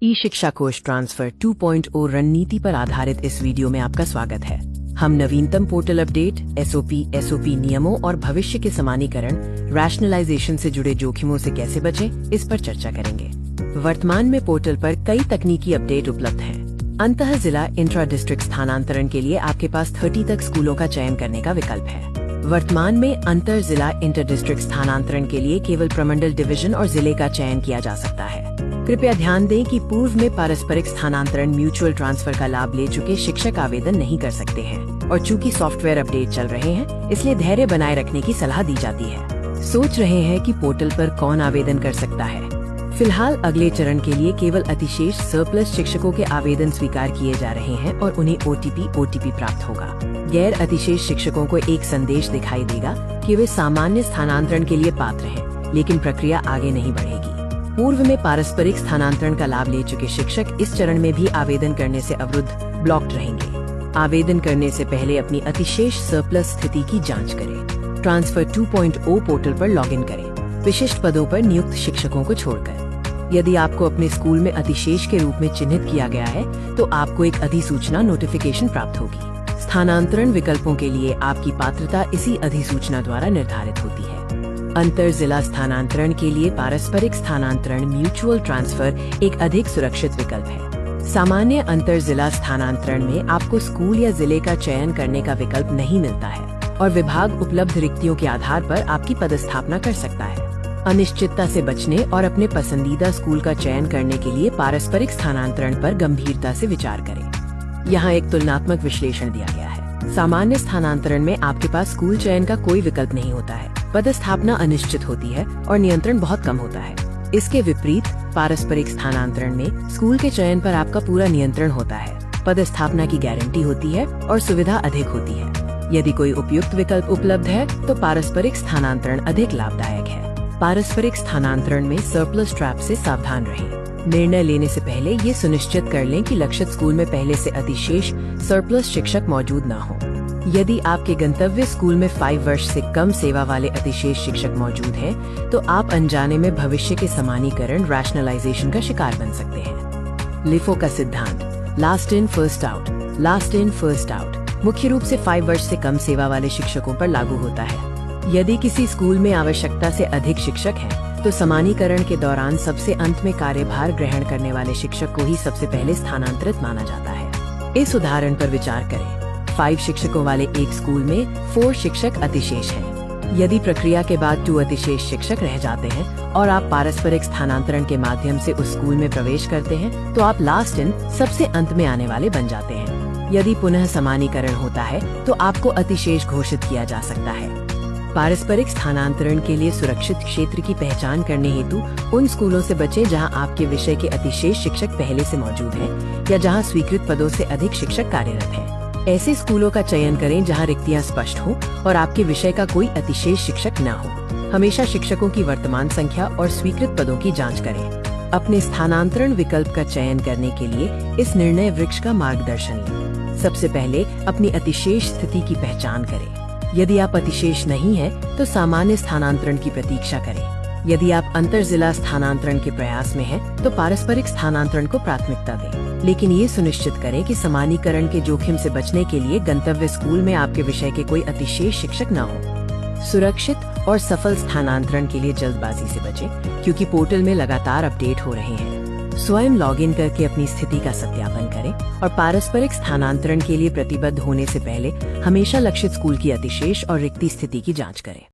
ई शिक्षा कोष ट्रांसफर 2.0 रणनीति पर आधारित इस वीडियो में आपका स्वागत है। हम नवीनतम पोर्टल अपडेट, एसओपी नियमों और भविष्य के समानीकरण रैशनलाइजेशन से जुड़े जोखिमों से कैसे बचें, इस पर चर्चा करेंगे। वर्तमान में पोर्टल पर कई तकनीकी अपडेट उपलब्ध हैं। अंतः जिला इंट्रा डिस्ट्रिक्ट स्थानांतरण के लिए आपके पास 30 तक स्कूलों का चयन करने का विकल्प है। वर्तमान में अंतर जिला इंटर डिस्ट्रिक्ट स्थानांतरण के लिए केवल प्रमंडल डिवीजन और जिले का चयन किया जा सकता है। कृपया ध्यान दें कि पूर्व में पारस्परिक स्थानांतरण म्यूचुअल ट्रांसफर का लाभ ले चुके शिक्षक आवेदन नहीं कर सकते हैं और चूंकि सॉफ्टवेयर अपडेट चल रहे हैं, इसलिए धैर्य बनाए रखने की सलाह दी जाती है। सोच रहे हैं कि पोर्टल पर कौन आवेदन कर सकता है? फिलहाल अगले चरण के लिए केवल अतिशेष सरप्लस शिक्षकों के आवेदन स्वीकार किए जा रहे हैं और उन्हें ओटीपी प्राप्त होगा। गैर अतिशेष शिक्षकों को एक संदेश दिखाई देगा कि वे सामान्य स्थानांतरण के लिए पात्र हैं, लेकिन प्रक्रिया आगे नहीं बढ़ेगी। पूर्व में पारस्परिक स्थानांतरण का लाभ ले चुके शिक्षक इस चरण में भी आवेदन करने से अवरुद्ध ब्लॉक्ड रहेंगे। आवेदन करने से पहले अपनी अतिशेष सरप्लस स्थिति की जांच करें। ट्रांसफर 2.0 पोर्टल पर लॉगिन करें, विशिष्ट पदों पर नियुक्त शिक्षकों को छोड़कर। यदि आपको अपने स्कूल में अतिशेष के रूप में चिन्हित किया गया है, तो आपको एक अधिसूचना नोटिफिकेशन प्राप्त होगी। स्थानांतरण विकल्पों के लिए आपकी पात्रता इसी अधिसूचना द्वारा निर्धारित होती है। अंतर जिला स्थानांतरण के लिए पारस्परिक स्थानांतरण म्यूचुअल ट्रांसफर एक अधिक सुरक्षित विकल्प है। सामान्य अंतर जिला स्थानांतरण में आपको स्कूल या जिले का चयन करने का विकल्प नहीं मिलता है और विभाग उपलब्ध रिक्तियों के आधार पर आपकी पदस्थापना कर सकता है। अनिश्चितता से बचने और अपने पसंदीदा स्कूल का चयन करने के लिए पारस्परिक स्थानांतरण पर गंभीरता से विचार करें। यहाँ एक तुलनात्मक विश्लेषण दिया गया है। सामान्य स्थानांतरण में आपके पास स्कूल चयन का कोई विकल्प नहीं होता है, पदस्थापना अनिश्चित होती है और नियंत्रण बहुत कम होता है। इसके विपरीत पारस्परिक स्थानांतरण में स्कूल के चयन पर आपका पूरा नियंत्रण होता है, पदस्थापना की गारंटी होती है और सुविधा अधिक होती है। यदि कोई उपयुक्त विकल्प उपलब्ध है, तो पारस्परिक स्थानांतरण अधिक लाभदायक है। पारस्परिक स्थानांतरण में सरप्लस ट्रैप से सावधान रहें। निर्णय लेने से पहले ये सुनिश्चित कर लें कि लक्षित स्कूल में पहले से अतिशेष सरप्लस शिक्षक मौजूद न हो। यदि आपके गंतव्य स्कूल में 5 वर्ष से कम सेवा वाले अतिशेष शिक्षक मौजूद हैं, तो आप अनजाने में भविष्य के समानीकरण रैशनलाइजेशन का शिकार बन सकते हैं। लिफो का सिद्धांत last in first out, last in first out मुख्य रूप से 5 वर्ष से कम सेवा वाले शिक्षकों पर लागू होता है। यदि किसी स्कूल में आवश्यकता से अधिक शिक्षक हैं, तो समानीकरण के दौरान सबसे अंत में कार्यभार ग्रहण करने वाले शिक्षक को ही सबसे पहले स्थानांतरित माना जाता है। इस उदाहरण पर विचार करें। 5 शिक्षकों वाले एक स्कूल में 4 शिक्षक अतिशेष हैं। यदि प्रक्रिया के बाद 2 अतिशेष शिक्षक रह जाते हैं और आप पारस्परिक स्थानांतरण के माध्यम से उस स्कूल में प्रवेश करते हैं, तो आप लास्ट इन सबसे अंत में आने वाले बन जाते हैं। यदि पुनः समानीकरण होता है, तो आपको अतिशेष घोषित किया जा सकता है। पारस्परिक स्थानांतरण के लिए सुरक्षित क्षेत्र की पहचान करने हेतु उन स्कूलों से बचें जहां आपके विषय के अतिशेष शिक्षक पहले से मौजूद हैं या जहां स्वीकृत पदों से अधिक शिक्षक कार्यरत हैं। ऐसे स्कूलों का चयन करें जहां रिक्तियां स्पष्ट हों और आपके विषय का कोई अतिशेष शिक्षक न हो। हमेशा शिक्षकों की वर्तमान संख्या और स्वीकृत पदों की जाँच करें। अपने स्थानांतरण विकल्प का चयन करने के लिए इस निर्णय वृक्ष का मार्गदर्शन लें। सबसे पहले अपनी अतिशेष स्थिति की पहचान करें। यदि आप अतिशेष नहीं हैं, तो सामान्य स्थानांतरण की प्रतीक्षा करें। यदि आप अंतर जिला स्थानांतरण के प्रयास में हैं, तो पारस्परिक स्थानांतरण को प्राथमिकता दें। लेकिन ये सुनिश्चित करें कि समानीकरण के जोखिम से बचने के लिए गंतव्य स्कूल में आपके विषय के कोई अतिशेष शिक्षक न हो। सुरक्षित और सफल स्थानांतरण के लिए जल्दबाजी से बचें, क्योंकि पोर्टल में लगातार अपडेट हो रहे हैं। स्वयं लॉगिन करके अपनी स्थिति का सत्यापन करें और पारस्परिक स्थानांतरण के लिए प्रतिबद्ध होने से पहले हमेशा लक्षित स्कूल की अतिशेष और रिक्ति स्थिति की जांच करें।